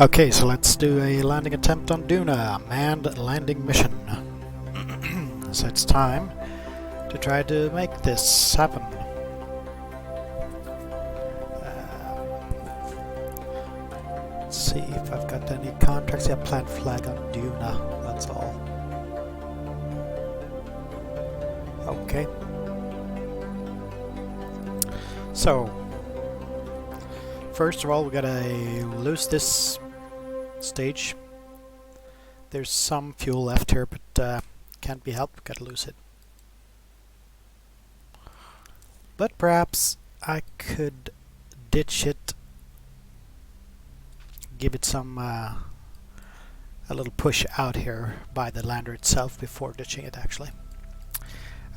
Okay, so let's do a landing attempt on Duna, manned landing mission. So it's time to try to make this happen. Let's see if I've got any contracts. Yeah, plant flag on Duna, that's all. Okay. So, first of all, we gotta lose this stage. There's some fuel left here, but can't be helped, gotta lose it. But perhaps I could ditch it, give it some a little push out here by the lander itself before ditching it actually.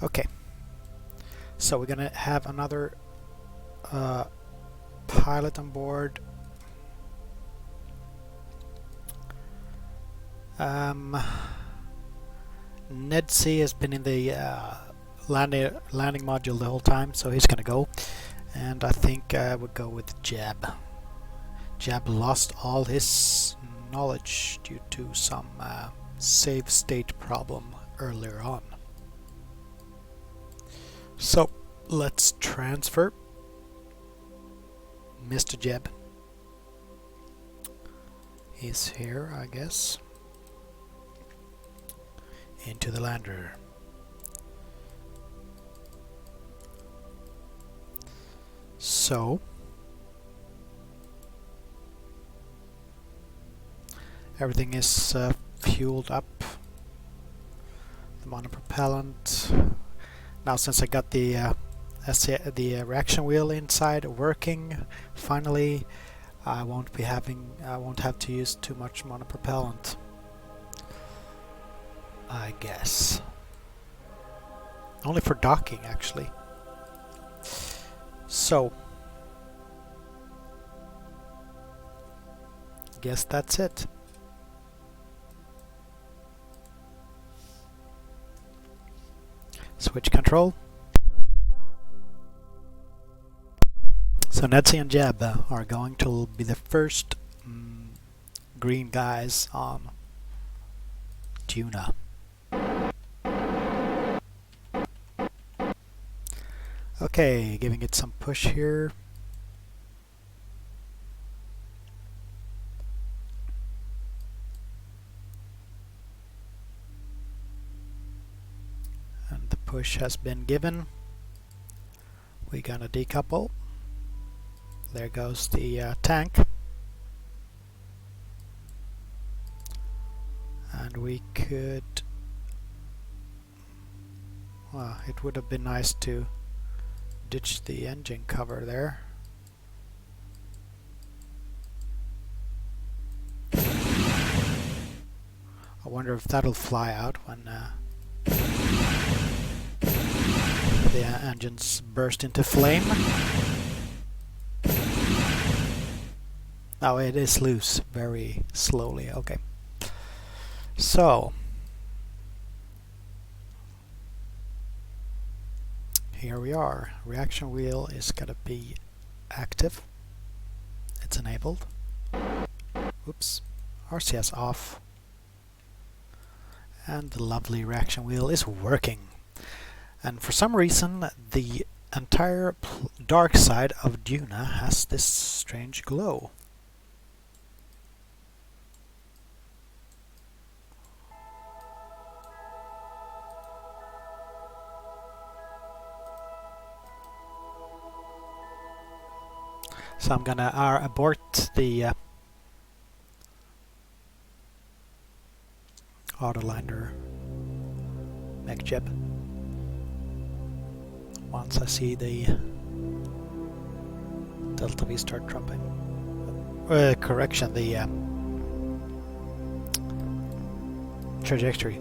Okay, so we're gonna have another pilot on board. Ned C has been in the landing module the whole time, so he's gonna go. And I think I would go with Jab. Jab lost all his knowledge due to some save state problem earlier on. So let's transfer Mr. Jeb. He's here, I guess. Into the lander. So everything is fueled up. The monopropellant. Now, since I got the reaction wheel inside working, finally, I won't have to use too much monopropellant, I guess. Only for docking, actually. So, guess that's it. Switch control. So Netsi and Jab are going to be the first green guys on Duna. Okay, giving it some push here. And the push has been given. We're gonna decouple. There goes the tank. And we could... well, it would have been nice to ditch the engine cover there. I wonder if that'll fly out when the engines burst into flame. Oh, it is loose very slowly. Okay. So here we are. Reaction wheel is gonna be active. It's enabled. Oops. RCS off. And the lovely reaction wheel is working. And for some reason the entire dark side of Duna has this strange glow. So I'm gonna abort the autolander MechJeb once I see the Delta V start dropping. Correction, the trajectory.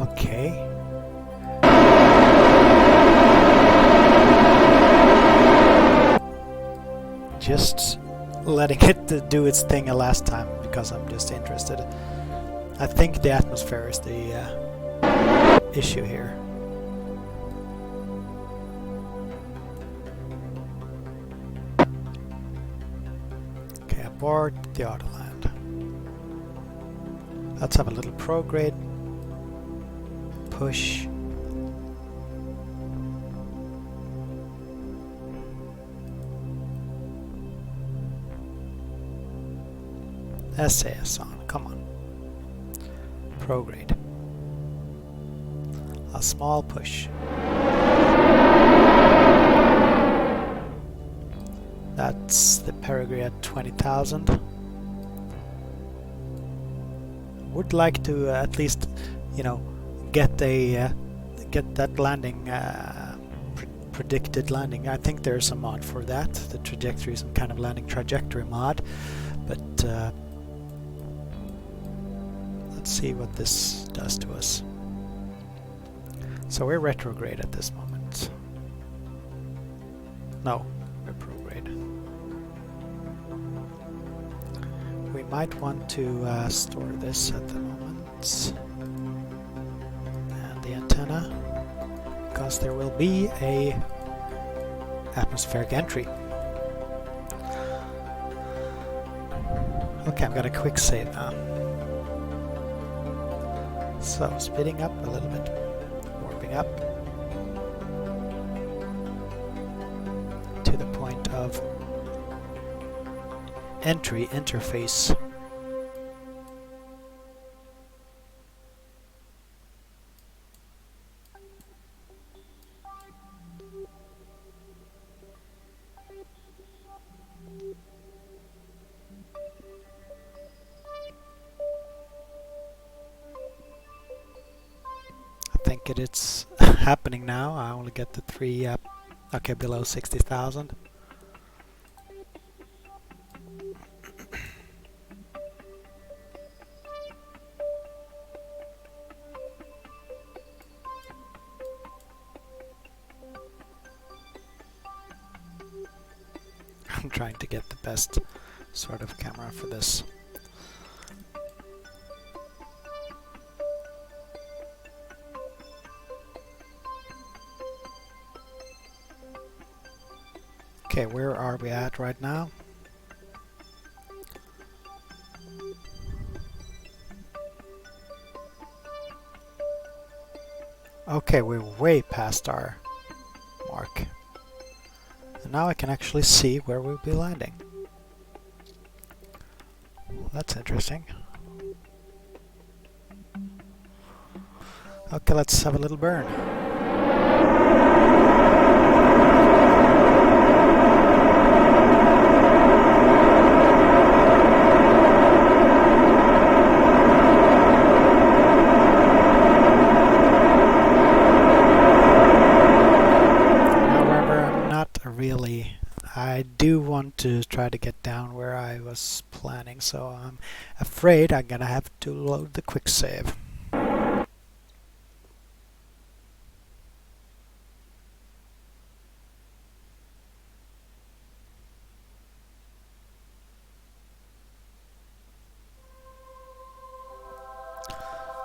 Okay. just letting it do its thing a last time because I'm just interested. I think the atmosphere is the issue here. Okay, abort the Autoland. Let's have a little prograde. Push. SAS on, come on. Prograde. A small push. That's the perigee at 20,000. Would like to at least, you know, get that landing, predicted landing. I think there's a mod for that. The trajectory, some kind of landing trajectory mod, but. Let's see what this does to us. So we're retrograde at this moment. No, we're prograde. We might want to store this at the moment. And the antenna, because there will be a atmospheric entry. Okay, I'm gonna quick save now. So, speeding up a little bit, warping up to the point of entry interface. It's happening now. I only get the 3 okay, below 60,000. I'm trying to get the best sort of camera for this. Okay, where are we at right now? Okay, we're way past our mark. And now I can actually see where we'll be landing. Well, that's interesting. Okay, let's have a little burn. I do want to try to get down where I was planning, so I'm afraid I'm gonna have to load the quick save.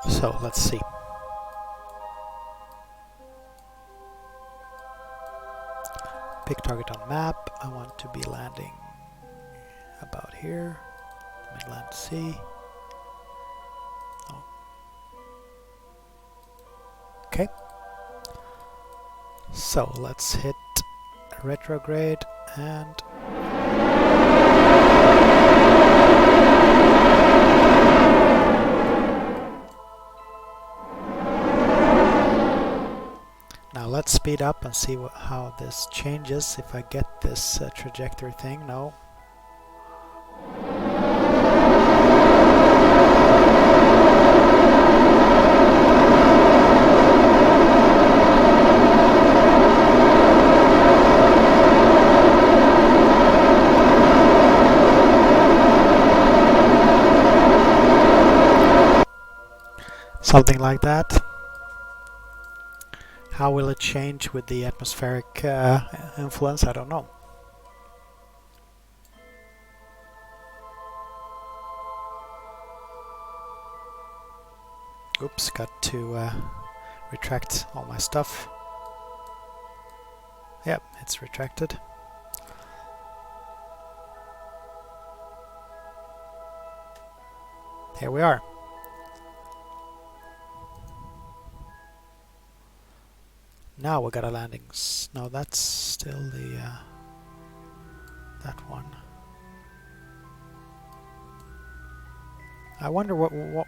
So let's see. Pick target on map. I want to be landing about here. Midland Sea. Oh. Okay. So let's hit retrograde and now let's speed up and see how this changes if I get this trajectory thing. No. Something like that. How will it change with the atmospheric influence? I don't know. Oops, got to retract all my stuff. Yep, it's retracted. Here we are. Now we got a landing. No, that's still the that one. I wonder what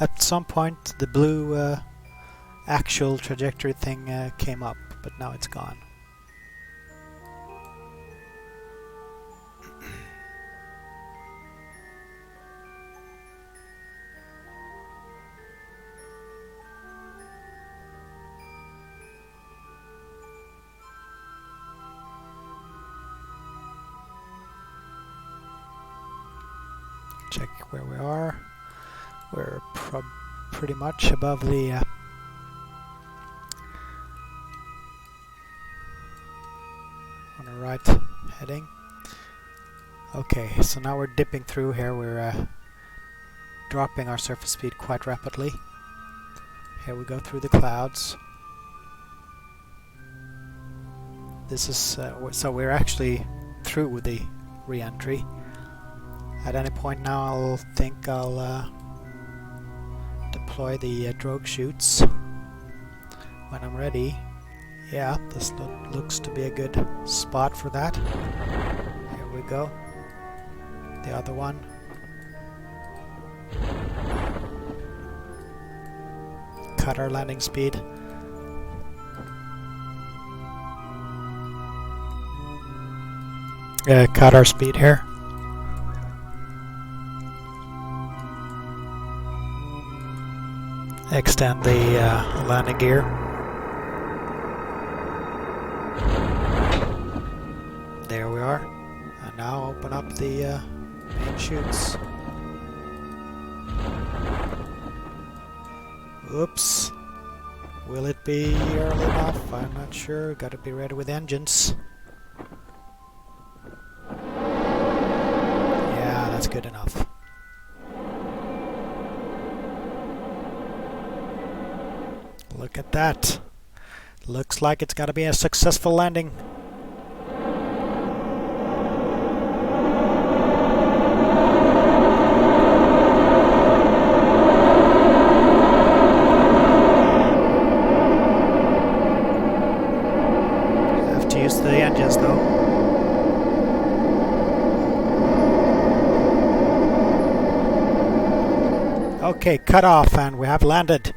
at some point the blue actual trajectory thing came up, but now it's gone. Check where we are. We're pretty much above the on the right heading. Okay, so now we're dipping through here. We're dropping our surface speed quite rapidly. Here we go through the clouds. This is so we're actually through with the re-entry. At any point now I'll think I'll deploy the drogue chutes when I'm ready. Yeah, this looks to be a good spot for that. Here we go. The other one. Cut our landing speed. Cut our speed here. Extend the landing gear. There we are. And now open up the main chutes. Oops. Will it be early enough? I'm not sure. Gotta be ready with engines. Yeah, that's good enough. Look at that. Looks like it's gonna be a successful landing. Have to use the engines though. Okay, cut off and we have landed.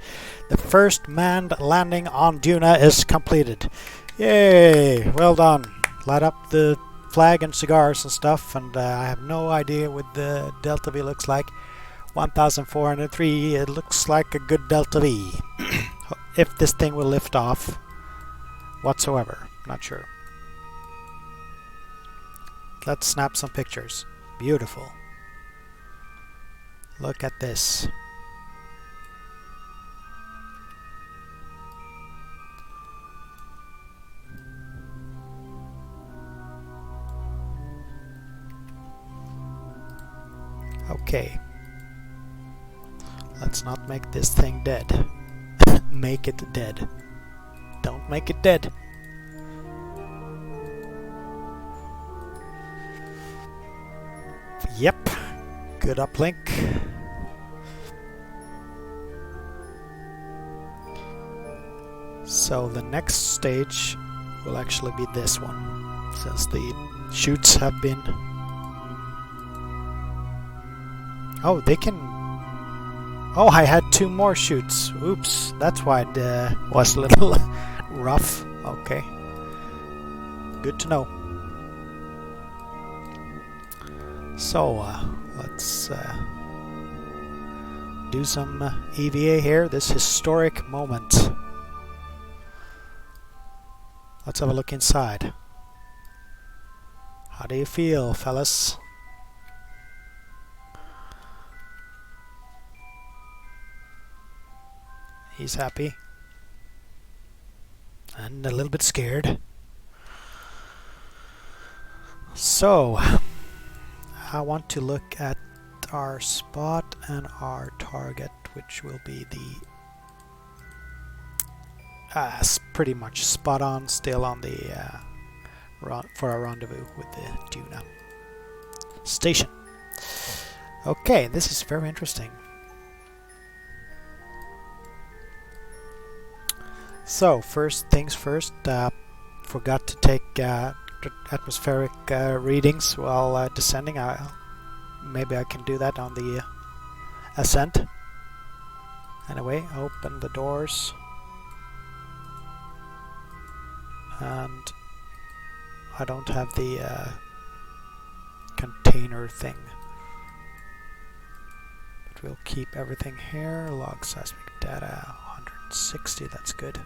The first manned landing on Duna is completed. Yay! Well done. Light up the flag and cigars and stuff, and I have no idea what the Delta V looks like. 1403, it looks like a good Delta V. If this thing will lift off whatsoever, not sure. Let's snap some pictures. Beautiful. Look at this. Okay. Let's not make this thing dead. Make it dead. Don't make it dead. Yep. Good uplink. So the next stage will actually be this one, since the chutes have been... Oh, they can... Oh, I had 2 more chutes. Oops, that's why it was a little rough. Okay. Good to know. So, let's do some EVA here, this historic moment. Let's have a look inside. How do you feel, fellas? He's happy. And a little bit scared. So, I want to look at our spot and our target, which will be the pretty much spot on still on the for our rendezvous with the Duna station. Okay, this is very interesting. So first things first, forgot to take atmospheric readings while descending. Maybe I can do that on the ascent. Anyway, open the doors. And I don't have the container thing. But we'll keep everything here. Log seismic data 160, that's good.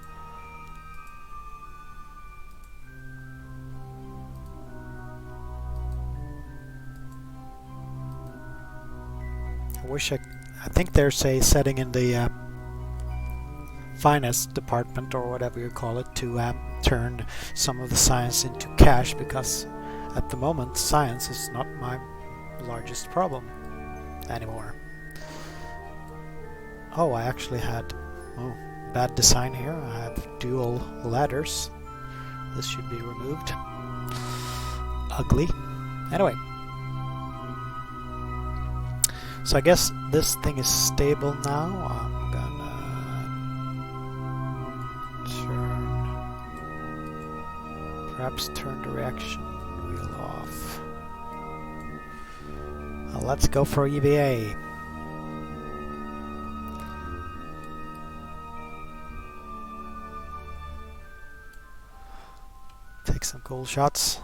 I think there's a setting in the finance department or whatever you call it to turn some of the science into cash, because at the moment science is not my largest problem anymore. Oh, I actually had bad design here. I have dual ladders. This should be removed. Ugly. Anyway. So I guess this thing is stable now. I'm gonna turn the reaction wheel off. Well, let's go for EVA. Take some cool shots.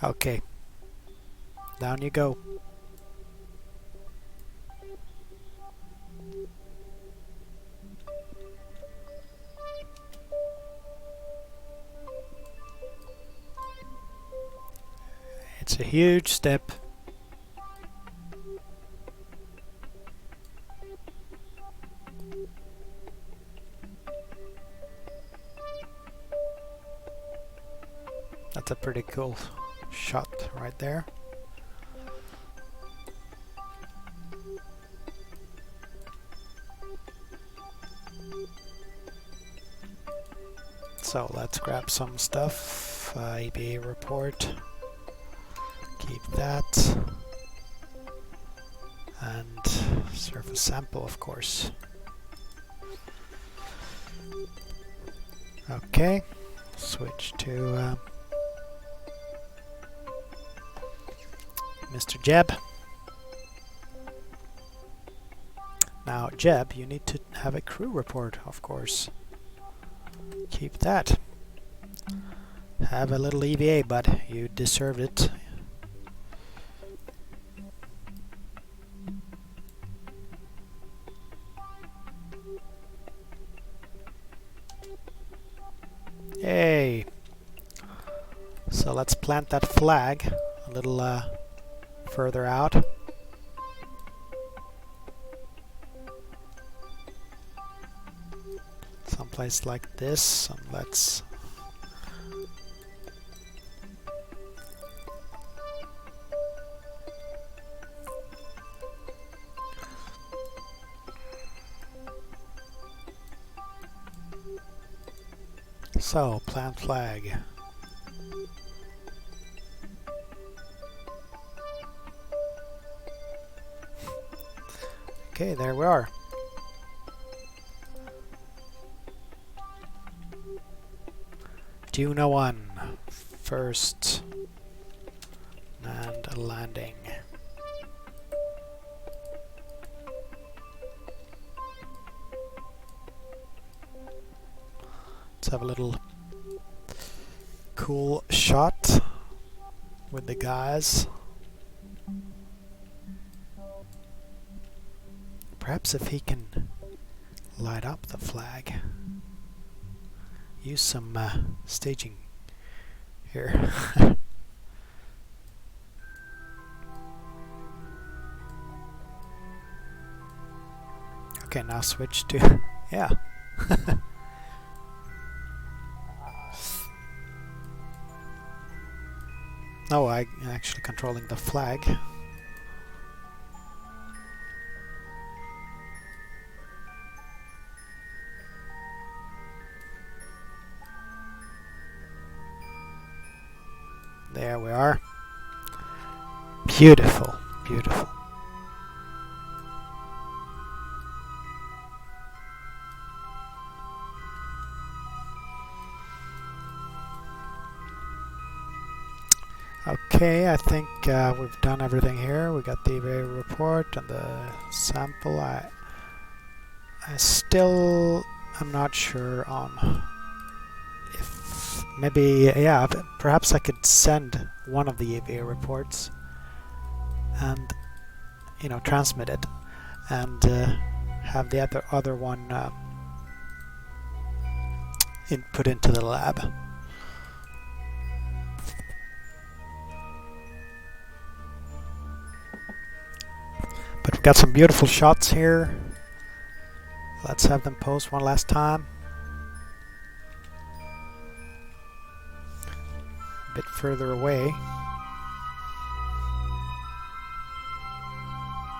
Okay, down you go. It's a huge step. That's a pretty cool shot right there. So let's grab some stuff. EBA report. Keep that. And surface sample, of course. Okay. Switch to Mr. Jeb. Now, Jeb, you need to have a crew report, of course. Keep that. Have a little EVA, bud. You deserved it. Yay! So let's plant that flag a little further out. Someplace like this, and let's so plant flag. Okay, there we are. Duna 1, first manned landing. Let's have a little cool shot with the guys. Perhaps if he can light up the flag. Use some staging here. Okay, now switch to yeah. No, I'm actually controlling the flag. There we are. Beautiful, beautiful. Okay, I think we've done everything here. We got the EVA report and the sample. I still am not sure on if maybe, yeah, perhaps I could send one of the EVA reports and, you know, transmit it, and have the other one put into the lab. But we've got some beautiful shots here. Let's have them pose one last time. A bit further away.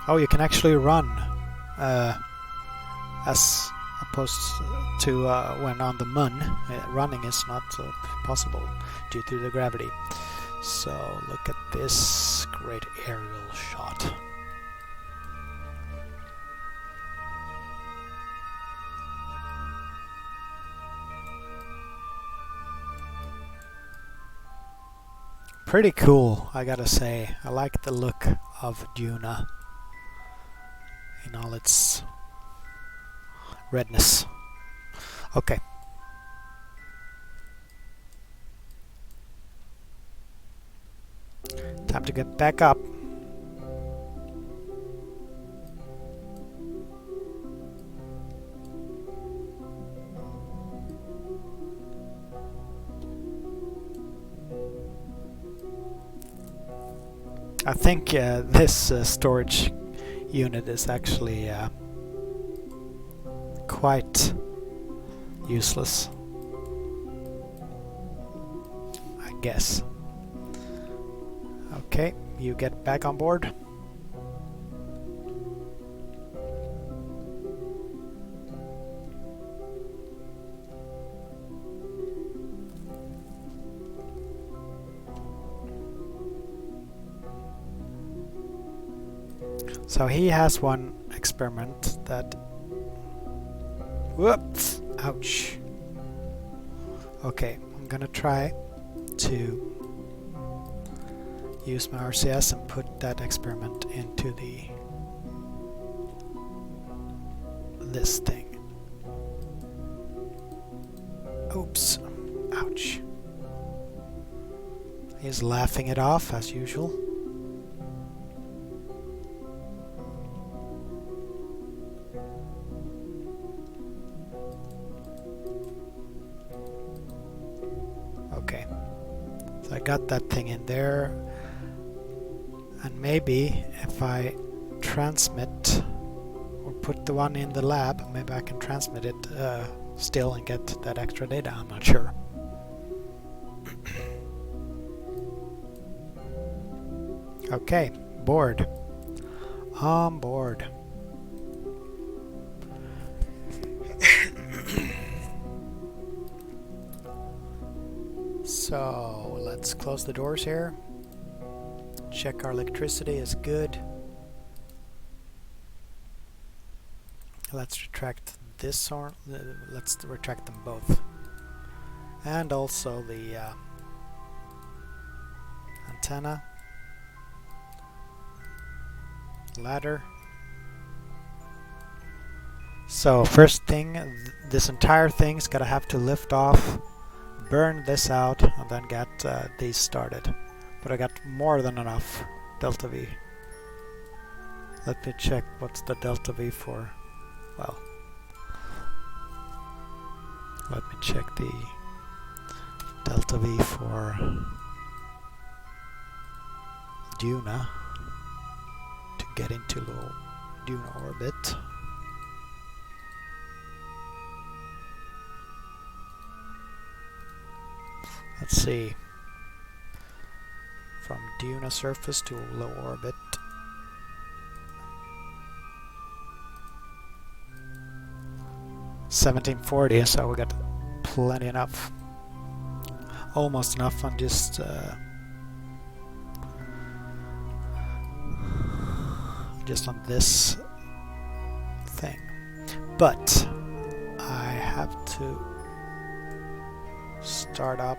Oh, you can actually run as opposed to when on the moon. Running is not possible due to the gravity. So look at this great aerial shot. Pretty cool, I gotta say. I like the look of Duna in all its redness. Okay. Time to get back up. I think this storage unit is actually quite useless, I guess. Okay, you get back on board. So he has one experiment that... Whoops! Ouch! Okay, I'm gonna try to use my RCS and put that experiment into this thing. Oops! Ouch! He's laughing it off as usual. Okay, so I got that thing in there, and maybe if I transmit or put the one in the lab, maybe I can transmit it still and get that extra data. I'm not sure. Okay, board. On board. So let's close the doors here. Check our electricity is good. Let's retract this, or let's retract them both. And also the antenna, ladder. So first thing, this entire thing's gotta have to lift off, burn this out, and then get these started. But I got more than enough delta V. Let me check what's the delta V for. Well, let me check the delta V for Duna to get into low Duna orbit. Let's see. Duna surface to low orbit. $1740, so we got plenty enough. Almost enough on just on this thing. But I have to start up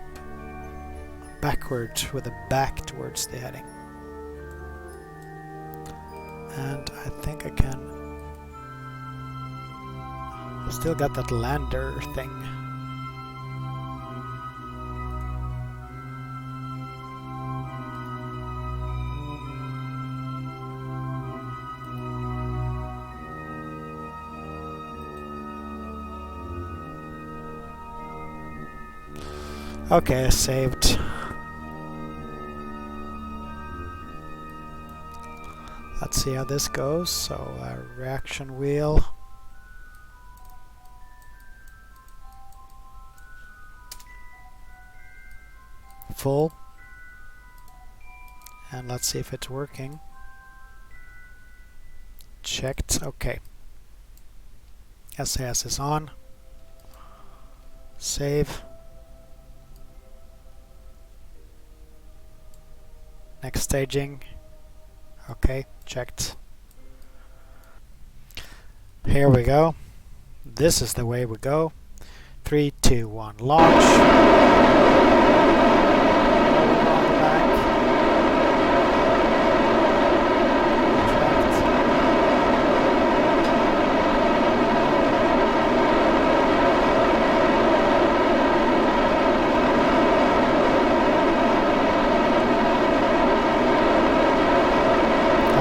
backwards with a back towards the heading. And I think I can. I still got that lander thing. Okay, saved. Let's see how this goes. So, reaction wheel. Full. And let's see if it's working. Checked. Okay. SAS is on. Save. Next staging. Okay, checked. Here we go. This is the way we go. 3, 2, 1, launch. Roll on the back. Retract.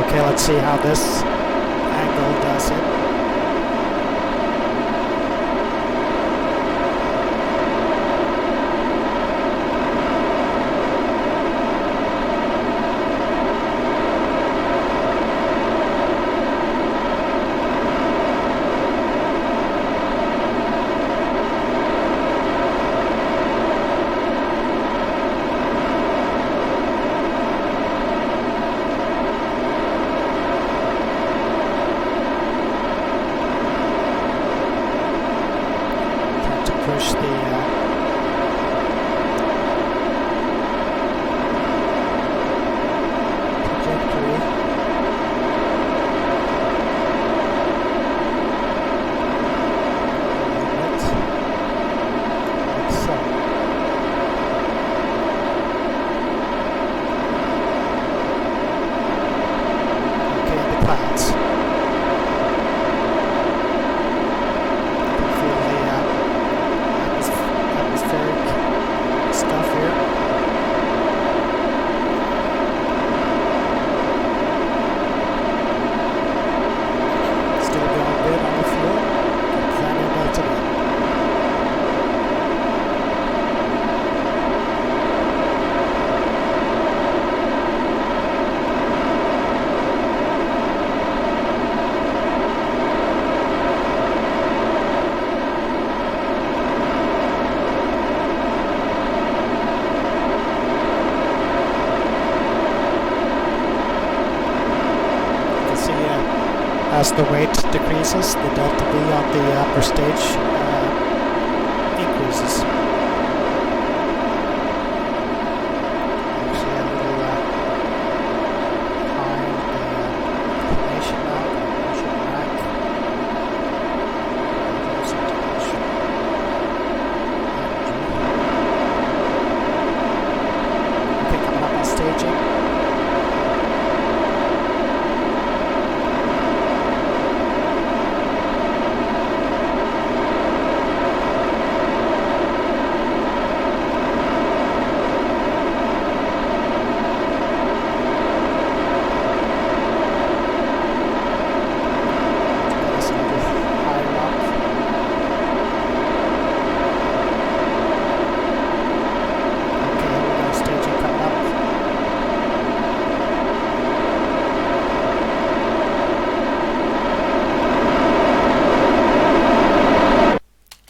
Okay, let's see how this angle does it. Push the trajectory. Like so. Okay, the clouds. Feel the atmospheric stuff here. Still going a bit on the fuel. Plenty of delta V. As the weight decreases, the delta V on the upper stage increases. Actually, a little high on the inclination now, but push it back. Losing too much energy. Okay, coming up on staging.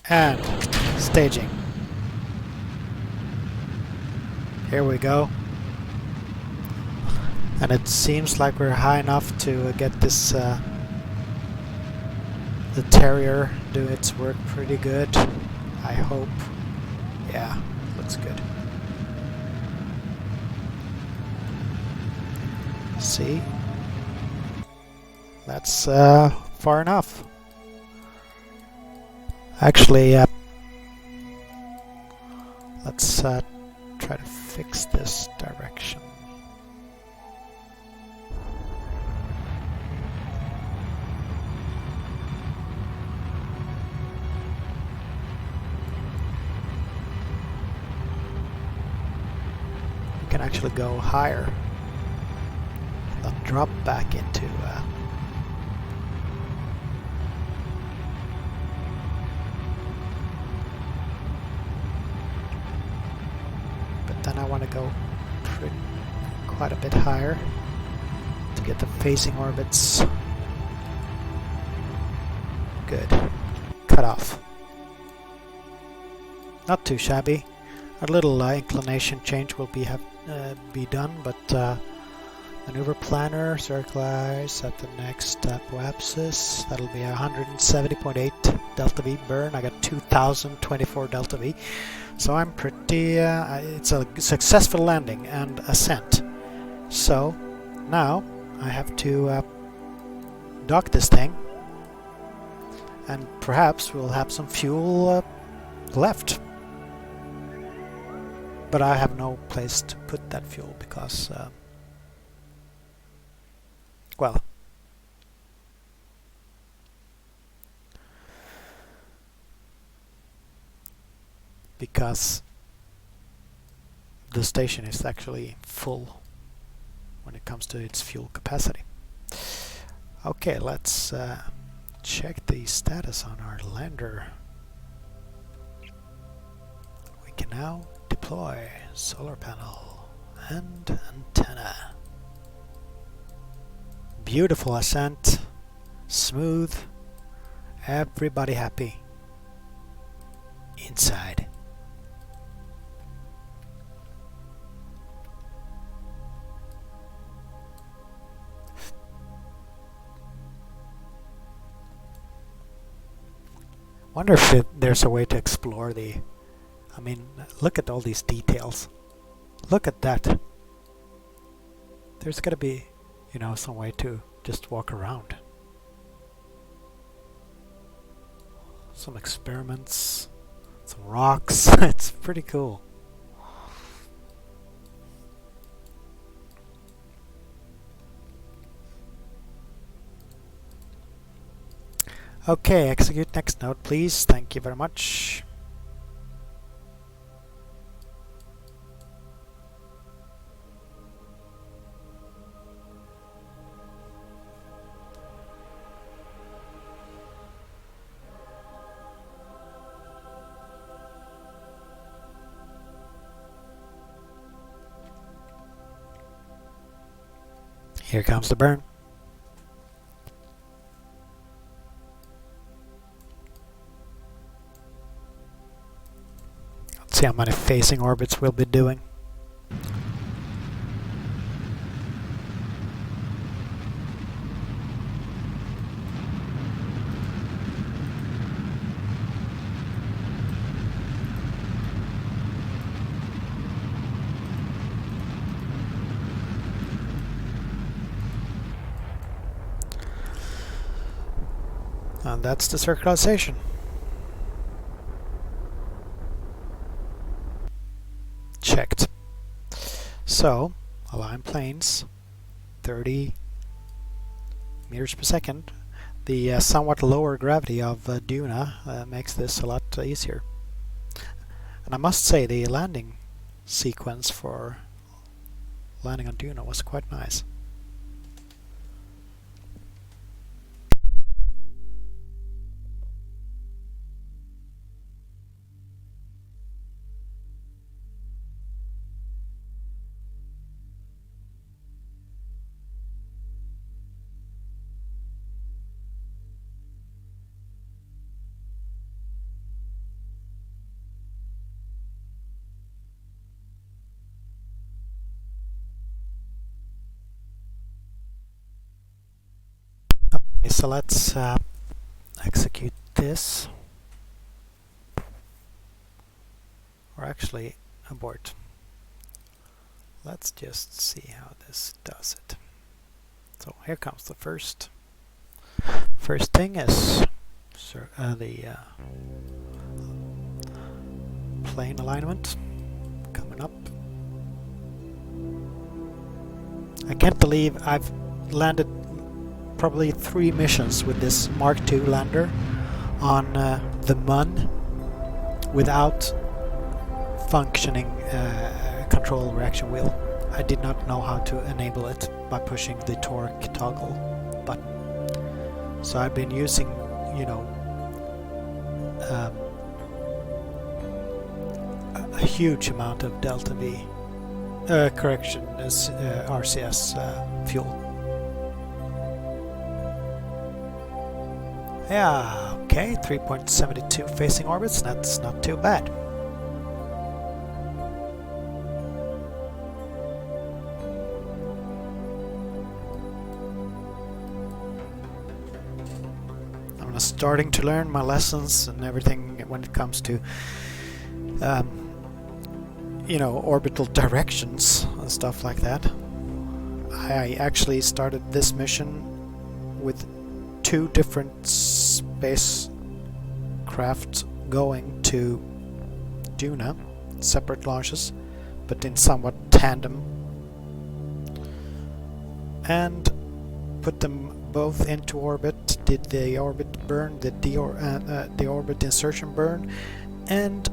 And staging. Here we go. And it seems like we're high enough to get this the Terrier do its work pretty good. I hope. Yeah, looks good. See? That's far enough. Actually, let's try to fix this direction. We can actually go higher. Not drop back into but then I want to go quite a bit higher to get the facing orbits. Good. Cut off. Not too shabby. A little inclination change will be done, but maneuver planner, circularize at the next apoapsis. That'll be 170.8 delta V burn. I got 2024 delta V. So I'm pretty, it's a successful landing and ascent. So now I have to dock this thing, and perhaps we'll have some fuel left. But I have no place to put that fuel because, well, because the station is actually full when it comes to its fuel capacity. Okay, let's check the status on our lander. We can now deploy solar panel and antenna. Beautiful ascent, smooth, everybody happy inside. Wonder if there's a way to explore the... I mean, look at all these details. Look at that. There's gotta be, you know, some way to just walk around. Some experiments, some rocks. It's pretty cool. Okay, execute next node, please. Thank you very much. Here comes the burn. Let's see how many facing orbits we'll be doing. And that's the circularization. Checked. So, align planes, 30 meters per second. The somewhat lower gravity of Duna makes this a lot easier. And I must say the landing sequence for landing on Duna was quite nice. so let's execute this. Or actually abort. Let's just see how this does it. So here comes the first thing is the plane alignment coming up. I can't believe I've landed probably 3 missions with this Mark II lander on the Mun without functioning control reaction wheel. I did not know how to enable it by pushing the torque toggle button. So I've been using, you know, a huge amount of delta V correction is RCS fuel. Yeah, okay, 3.72 facing orbits, that's not too bad. I'm starting to learn my lessons and everything when it comes to you know, orbital directions and stuff like that. I actually started this mission with 2 different spacecraft going to Duna, separate launches, but in somewhat tandem, and put them both into orbit, did the orbit burn, the orbit insertion burn, and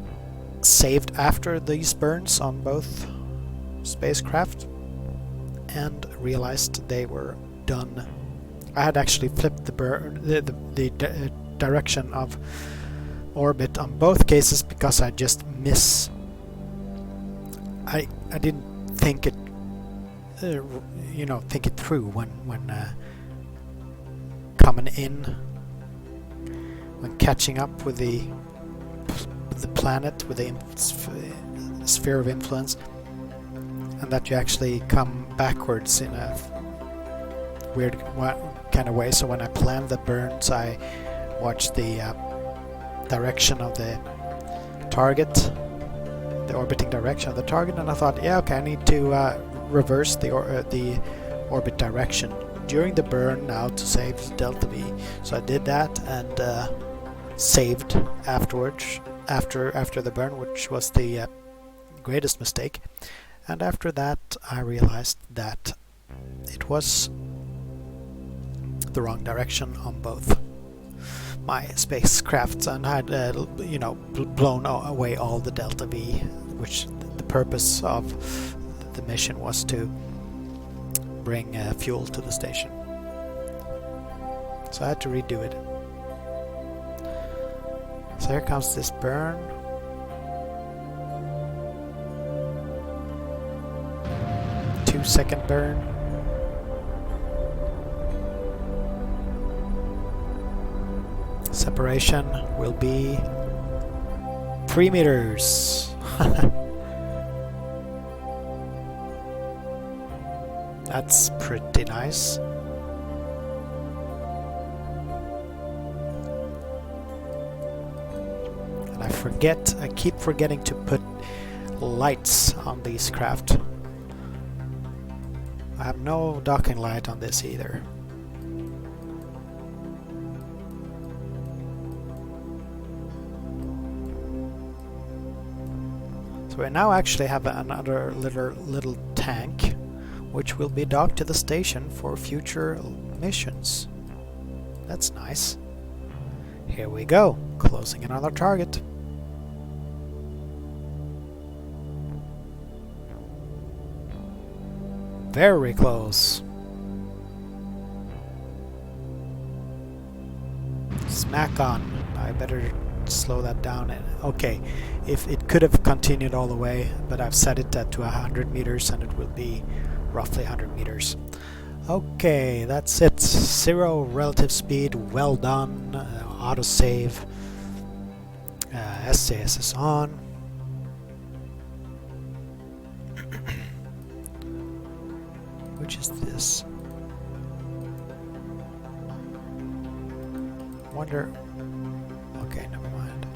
saved after these burns on both spacecraft, and realized they were done. I had actually flipped the direction of orbit on both cases because I just I didn't think it you know, think it through when coming in, when catching up with the planet, with the sphere of influence, and that you actually come backwards in a weird kind of way. So when I planned the burns, I watched the direction of the target, the orbiting direction of the target, and I thought, yeah, okay, I need to reverse the orbit direction during the burn now to save delta V. So I did that and saved afterwards, after the burn, which was the greatest mistake. And after that I realized that it was the wrong direction on both my spacecrafts, and had you know, blown away all the delta V, which the purpose of the mission was to bring fuel to the station. So I had to redo it. So here comes this burn. Two-second burn. Separation will be 3 meters. That's pretty nice. And I keep forgetting to put lights on these craft. I have no docking light on this either. So we now actually have another little tank, which will be docked to the station for future missions. That's nice. Here we go, closing in on our target. Very close. Smack on. I better slow that down. Okay, if it could have continued all the way, but I've set it to 100 meters and it will be roughly 100 meters. Okay, that's it. 0 relative speed, well done. Autosave. SAS is on. Which is this? wonder... Okay, never mind.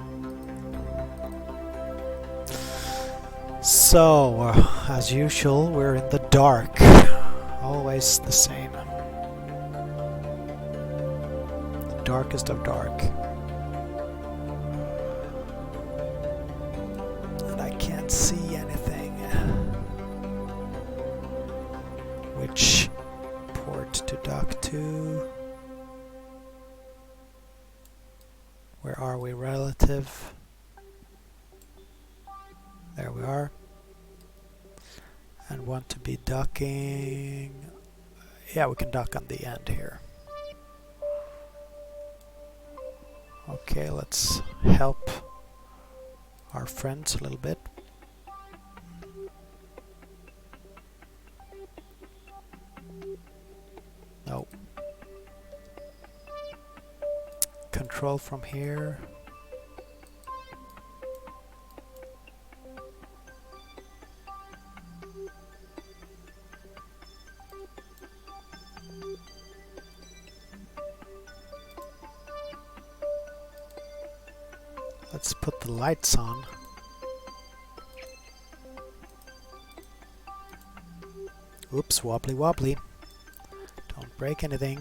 So, as usual, we're in the dark. Always the same. The darkest of dark. And I can't see anything. Which port to dock to? Where are we, relative? There we are. And want to be docking... Yeah, we can dock on the end here. Okay, let's help our friends a little bit. No. Control from here. Let's put the lights on. Oops, wobbly wobbly. Don't break anything.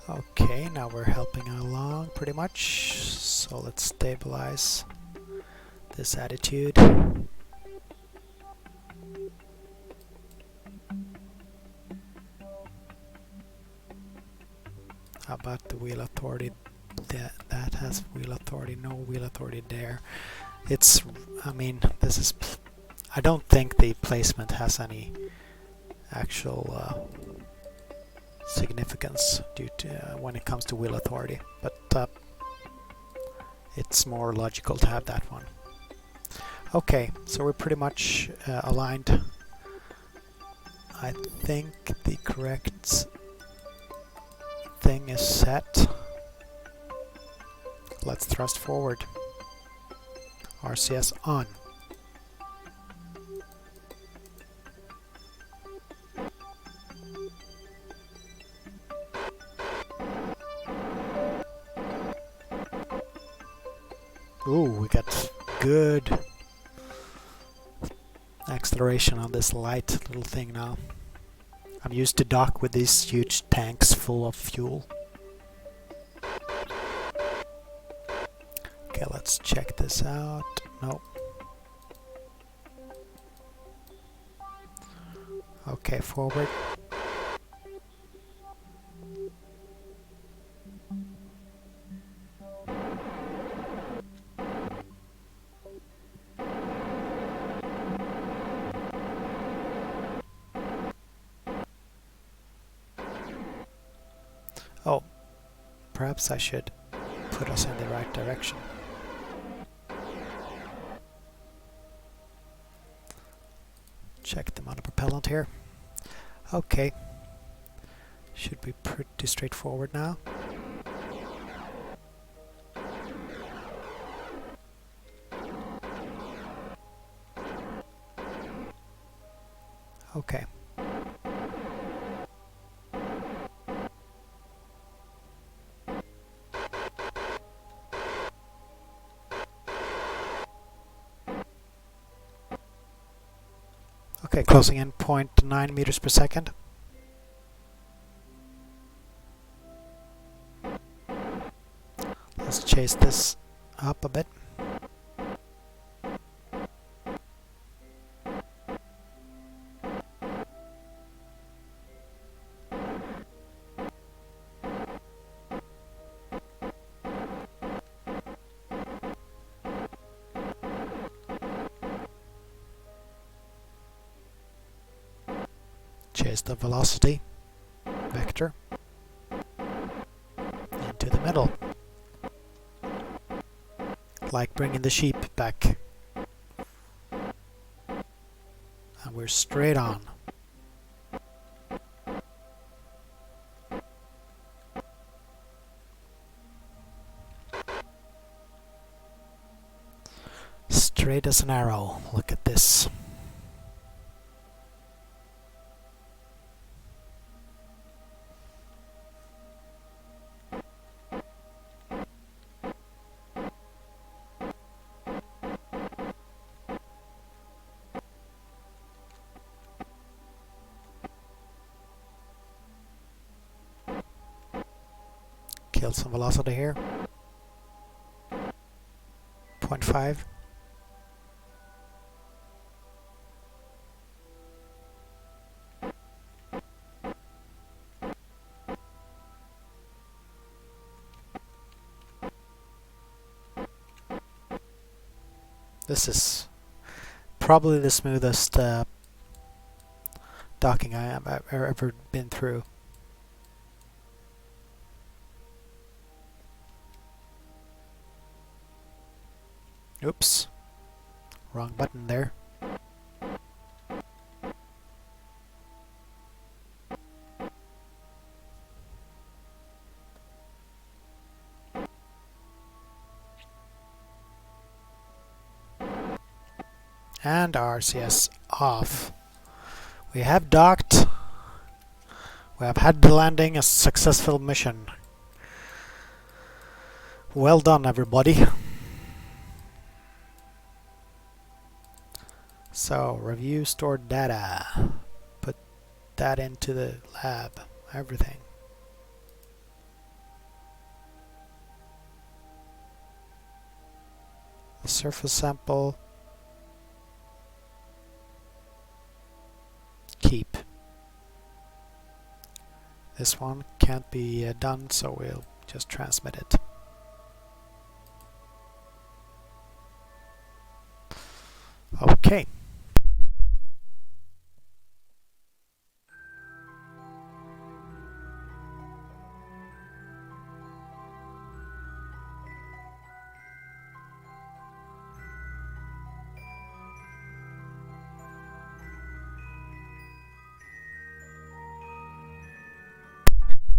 Okay, now we're helping along pretty much. So let's stabilize this attitude. How about the wheel authority? That has wheel authority, no wheel authority there. It's, I mean, this is, I don't think the placement has any actual significance due to when it comes to wheel authority, but it's more logical to have that one. Okay, so we're pretty much aligned. I think the correct thing is set. Let's thrust forward. RCS on. Ooh, we got good acceleration on this light little thing now. I'm used to dock with these huge tanks full of fuel. Okay, let's check this out. Nope. Okay, forward. Oh, perhaps I should put us in the right direction. Check the monopropellant here. Okay. Should be pretty straightforward now. Okay. Okay, closing in 0.9 meters per second. Let's chase this up a bit. Chase the velocity vector into the middle, like bringing the sheep back, and we're straight on. Straight as an arrow. Look at this. Kill some velocity here. 0.5. This is probably the smoothest docking I've ever been through. Oops, wrong button there. And RCS off. We have docked. We have had the landing, a successful mission. Well done, everybody. So, review stored data. Put that into the lab. Everything. The surface sample. Keep. This one can't be done, so we'll just transmit it. Okay.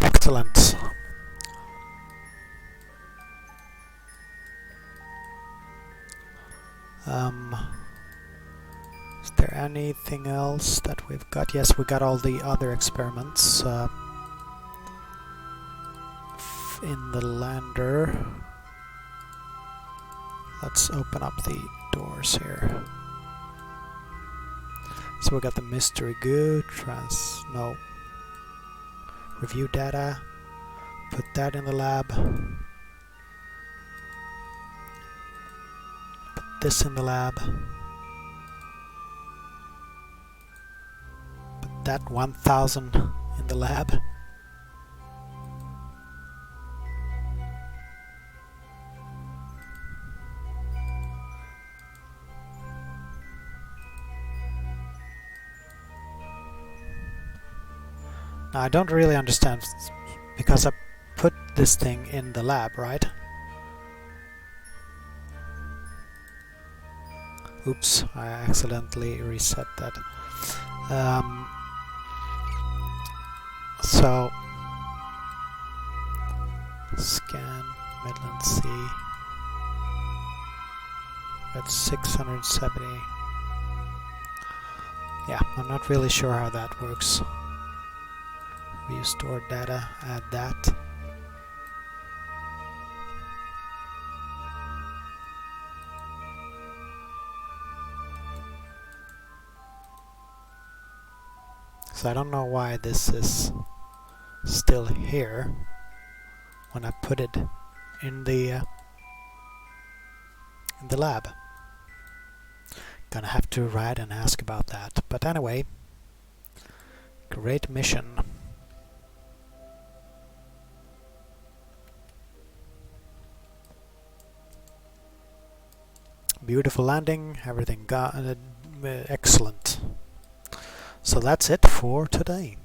Excellent. Is there anything else that we've got? Yes, we got all the other experiments in the lander. Let's open up the doors here. So we got the mystery goo, review data, put that in the lab, put this in the lab, put that 1000 in the lab. Now I don't really understand, because I put this thing in the lab, right? Oops, I accidentally reset that. So, scan Midland Sea. That's 670. Yeah, I'm not really sure how that works. View stored data, add that. So I don't know why this is still here when I put it in the lab. Gonna have to write and ask about that. But anyway, great mission. Beautiful landing, everything got excellent. So that's it for today.